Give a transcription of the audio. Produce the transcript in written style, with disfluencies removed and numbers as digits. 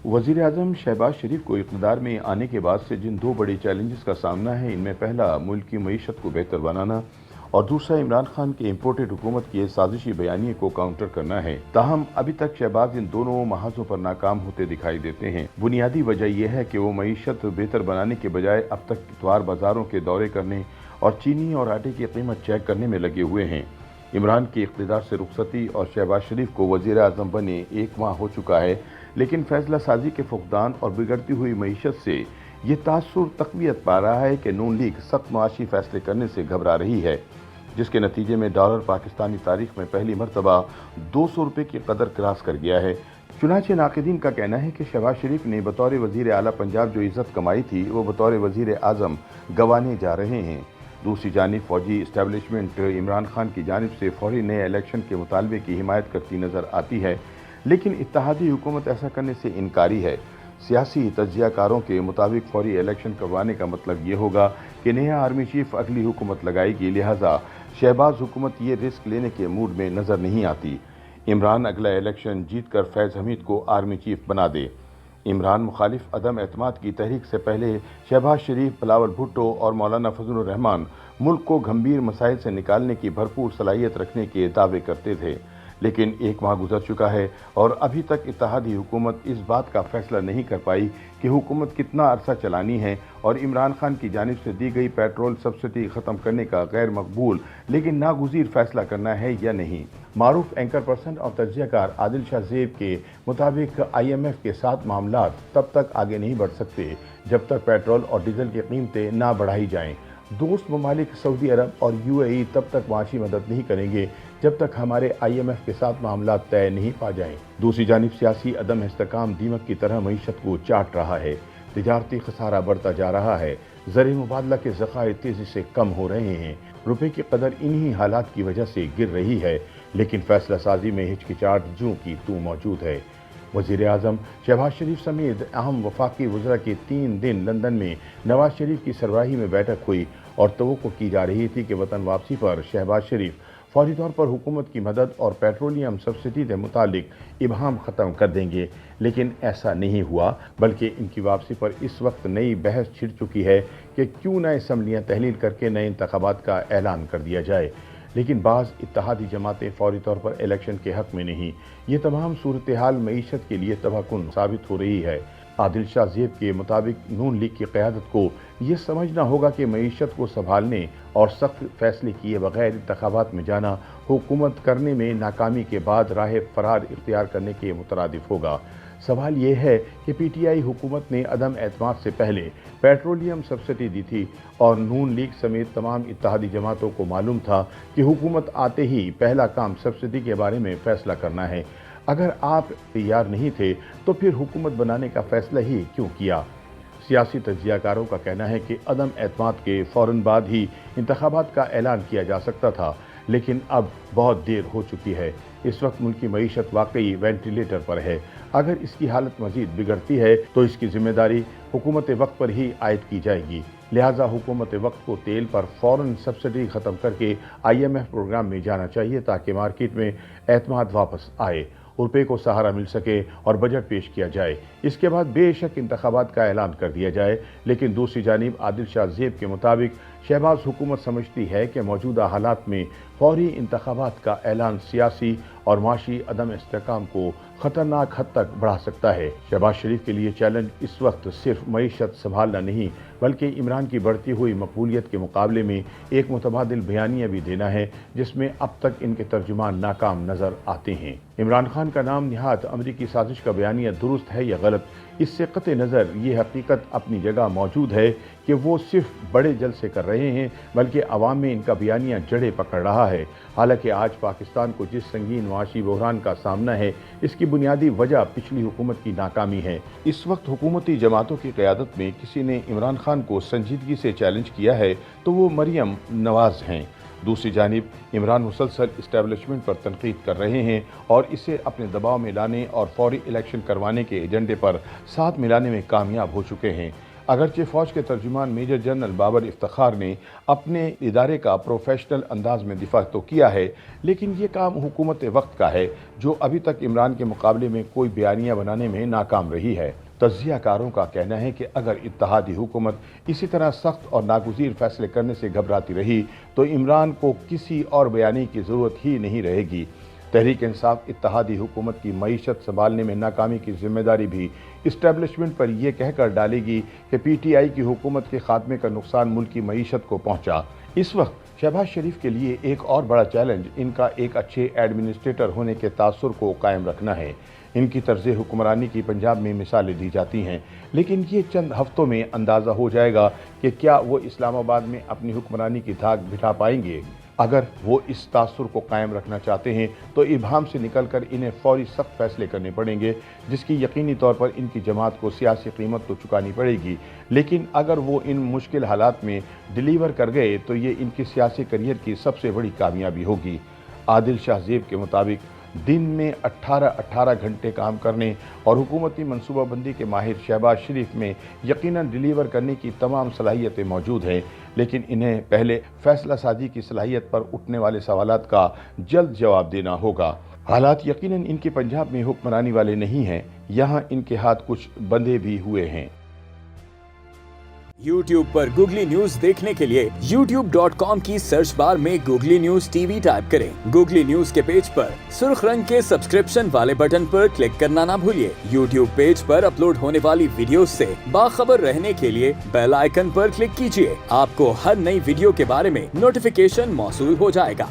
वज़ीर आज़म शहबाज शरीफ को इक़्तिदार में आने के बाद से जिन दो बड़े चैलेंजेस का सामना है, इनमें पहला मुल्क की मईशत को बेहतर बनाना और दूसरा इमरान खान के इम्पोर्टेड हुकूमत के साजिशी बयानिए को काउंटर करना है। ताहम अभी तक शहबाज इन दोनों महाजों पर नाकाम होते दिखाई देते हैं। बुनियादी वजह यह है कि वो मईशत बेहतर बनाने के बजाय अब तक इतवार बाजारों के दौरे करने और चीनी और आटे की कीमत चेक करने में लगे हुए हैं। इमरान के इक़्तिदार से रुखसती और शहबाज शरीफ को वज़ीर आज़म बने 1 माह हो चुका है, लेकिन फैसला साजी के फुक़दान और बिगड़ती हुई मईशत से ये तासुर तक़वियत पा रहा है कि नून लीग सख्त मुआशी फैसले करने से घबरा रही है, जिसके नतीजे में डॉलर पाकिस्तानी तारीख में पहली मरतबा 200 रुपये की कदर क्रॉस कर गया है। चुनांचे नाक़िदीन का कहना है कि शहबाज शरीफ ने बतौर वज़ीर आला पंजाब जो इज़्ज़त कमाई थी, वो बतौर वज़ीर आज़म गंवाने जा रहे हैं। दूसरी जानिब फौजी इस्टेब्लिशमेंट इमरान खान की जानिब से फौरी नए इलेक्शन के मुतालबे की हिमायत करती नज़र आती है, लेकिन इत्तेहादी हुकूमत ऐसा करने से इनकारी है। सियासी तज्ज़ियाकारों के मुताबिक फौरी इलेक्शन करवाने का मतलब ये होगा कि नया आर्मी चीफ अगली हुकूमत लगाएगी, लिहाजा शहबाज हुकूमत ये रिस्क लेने के मूड में नज़र नहीं आती। इमरान अगला इलेक्शन जीत कर फैज़ हमीद को आर्मी चीफ बना दे। इमरान मुखालिफ अदम एतमाद की तहरीक से पहले शहबाज शरीफ, बिलावल भुट्टो और मौलाना फजलुर रहमान मुल्क को गंभीर मसाइल से निकालने की भरपूर सलाहियत रखने के दावे करते थे, लेकिन 1 माह गुजर चुका है और अभी तक इत्तेहादी हुकूमत इस बात का फैसला नहीं कर पाई कि हुकूमत कितना अरसा चलानी है और इमरान खान की जानिब से दी गई पेट्रोल सब्सिडी ख़त्म करने का गैर मकबूल लेकिन नागुज़ीर फैसला करना है या नहीं। मारूफ एंकर पर्सन और तज्ज़ियाकार आदिल शाह ज़ेब के मुताबिक IMF के साथ मामलात तब तक आगे नहीं बढ़ सकते जब तक पेट्रोल और डीजल की कीमतें ना बढ़ाई जाएँ। दोस्त ममालिक सऊदी अरब और UAE तब तक माशी मदद नहीं करेंगे जब तक हमारे IMF के साथ मामला तय नहीं पा जाएं। दूसरी जानिब सियासी अदम इस्तेकाम दीमक की तरह मईशत को चाट रहा है, तिजारती खसारा बढ़ता जा रहा है, ज़र मुबादला के ज़खायर तेज़ी से कम हो रहे हैं, रुपये की कदर इन्हीं हालात की वजह से गिर रही है, लेकिन फैसला साजी में हिचकिचाहट जूं की तू मौजूद है। वज़ीर आज़म शहबाज शरीफ समेत अहम वफाकी वज़रा की 3 दिन लंदन में नवाज शरीफ की सरबराही में बैठक हुई और तवक्को की जा रही थी कि वतन वापसी पर शहबाज शरीफ फौरी तौर पर हुकूमत की मदद और पेट्रोलियम सब्सिडी से मुतालिक इबहम ख़त्म कर देंगे, लेकिन ऐसा नहीं हुआ, बल्कि इनकी वापसी पर इस वक्त नई बहस छिड़ चुकी है कि क्यों न असम्बलियाँ तहलील करके नए इंतखाबात का ऐलान कर दिया जाए। लेकिन बाज़ इत्तेहादी जमातें फौरी तौर पर इलेक्शन के हक़ में नहीं। ये तमाम सूरत हाल मईशत के लिए तबाहकुन साबित हो रही है। आदिल शाह ज़ेब के मुताबिक नून लीग की क़यादत को ये समझना होगा कि मईशत को संभालने और सख्त फैसले किए बगैर इंतखाबात में जाना हुकूमत करने में नाकामी के बाद राह फरार इख्तियार करने के मुतरादिफ होगा। सवाल ये है कि PTI हुकूमत ने अदम एतमाद से पहले पेट्रोलियम सब्सिडी दी थी और नून लीग समेत तमाम इत्तेहादी जमातों को मालूम था कि हुकूमत आते ही पहला काम सब्सिडी के बारे में फ़ैसला करना है। अगर आप तैयार नहीं थे तो फिर हुकूमत बनाने का फ़ैसला ही क्यों किया? सियासी तज्ज़ियाकारों का कहना है कि अदम एतमाद के फ़ौरन बाद ही इंतखाबात का ऐलान किया जा सकता था, लेकिन अब बहुत देर हो चुकी है। इस वक्त मुल्क की मईशत वाकई वेंटिलेटर पर है। अगर इसकी हालत मज़ीद बिगड़ती है तो इसकी जिम्मेदारी हुकूमत वक्त पर ही आयद की जाएगी। लिहाजा हुकूमत वक्त को तेल पर फ़ौरन सब्सिडी ख़त्म करके IMF प्रोग्राम में जाना चाहिए ताकि मार्केट में एतमाद वापस आए, रुपये को सहारा मिल सके और बजट पेश किया जाए। इसके बाद बेशक इंतखाबात का ऐलान कर दिया जाए, लेकिन दूसरी जानिब आदिल शाह ज़ेब के मुताबिक शहबाज हुकूमत समझती है कि मौजूदा हालात में फौरी इंतखाबात का ऐलान सियासी और माशी अदम इस्तेहकाम को ख़तरनाक हद तक बढ़ा सकता है। शहबाज शरीफ के लिए चैलेंज इस वक्त सिर्फ मईशत संभालना नहीं, बल्कि इमरान की बढ़ती हुई मकबूलियत के मुकाबले में एक मुतबादिल बयानिया भी देना है, जिसमें अब तक इनके तर्जुमान नाकाम नज़र आते हैं। इमरान खान का नाम निहात अमरीकी साजिश का बयानिया दुरुस्त है या गलत, इससे क़त्ए नज़र ये हकीकत अपनी जगह मौजूद है कि वो सिर्फ बड़े जलसे कर रहे हैं, बल्कि अवाम में इनका बयानिया जड़ें पकड़ रहा है। हालांकि आज पाकिस्तान को जिस संगीन माशी बहरान का सामना है, इसकी बुनियादी वजह पिछली हुकूमत की नाकामी है। इस वक्त हुकूमती जमातों की क़यादत में किसी ने इमरान खान को संजीदगी से चैलेंज किया है तो वो मरियम नवाज़ हैं। दूसरी जानिब इमरान मुसलसल इस्टेब्लिशमेंट पर तनकीद कर रहे हैं और इसे अपने दबाव में लाने और फौरी इलेक्शन करवाने के एजेंडे पर साथ मिलाने में कामयाब हो चुके हैं। अगरचे फ़ौज के तर्जुमान मेजर जनरल बाबर इफ्तिखार ने अपने इदारे का प्रोफेशनल अंदाज में दिफा तो किया है, लेकिन ये काम हुकूमत वक्त का है जो अभी तक इमरान के मुकाबले में कोई बयानिया बनाने में नाकाम रही है। तज्ज़ियाकारों का कहना है कि अगर इत्तेहादी हुकूमत इसी तरह सख्त और नागुज़ीर फैसले करने से घबराती रही तो इमरान को किसी और बयानी की ज़रूरत ही नहीं रहेगी। तहरीक इंसाफ इत्तेहादी हुकूमत की मईशत संभालने में नाकामी की जिम्मेदारी भी इस्टेब्लिशमेंट पर यह कहकर डालेगी कि PTI की हुकूमत के खात्मे का नुकसान मुल्क की मईशत को पहुँचा। इस वक्त शहबाज शरीफ के लिए एक और बड़ा चैलेंज इनका एक अच्छे एडमिनिस्ट्रेटर होने के तासुर को कायम रखना है। इनकी तर्ज़ हुक्मरानी की पंजाब में मिसालें दी जाती हैं, लेकिन ये चंद हफ्तों में अंदाज़ा हो जाएगा कि क्या वो इस्लामाबाद में अपनी हुक्मरानी की धाक बिठा पाएंगे। अगर वो इस तासुर को कायम रखना चाहते हैं तो इबहम से निकलकर इन्हें फौरी सख्त फैसले करने पड़ेंगे, जिसकी यकीनी तौर पर इनकी जमात को सियासी कीमत तो चुकानी पड़ेगी। लेकिन अगर वो इन मुश्किल हालात में डिलीवर कर गए तो ये इनकी सियासी करियर की सबसे बड़ी कामयाबी होगी। आदिल शाहजेब के मुताबिक दिन में 18 घंटे काम करने और हुकूमती मनसूबाबंदी के माहिर शहबाज शरीफ में यकीनन डिलीवर करने की तमाम सलाहियतें मौजूद हैं, लेकिन इन्हें पहले फैसला साजी की सलाहियत पर उठने वाले सवालात का जल्द जवाब देना होगा। हालात यकीनन इनके पंजाब में हुक्मरानी वाले नहीं हैं, यहाँ इनके हाथ कुछ बंधे भी हुए हैं। YouTube पर गूगली न्यूज देखने के लिए youtube.com की सर्च बार में गूगली न्यूज TV टाइप करें। गूगली न्यूज के पेज पर सुर्ख रंग के सब्सक्रिप्शन वाले बटन पर क्लिक करना ना भूलिए। YouTube पेज पर अपलोड होने वाली वीडियोस से बाखबर रहने के लिए बेल आइकन पर क्लिक कीजिए। आपको हर नई वीडियो के बारे में नोटिफिकेशन मौसूल हो जाएगा।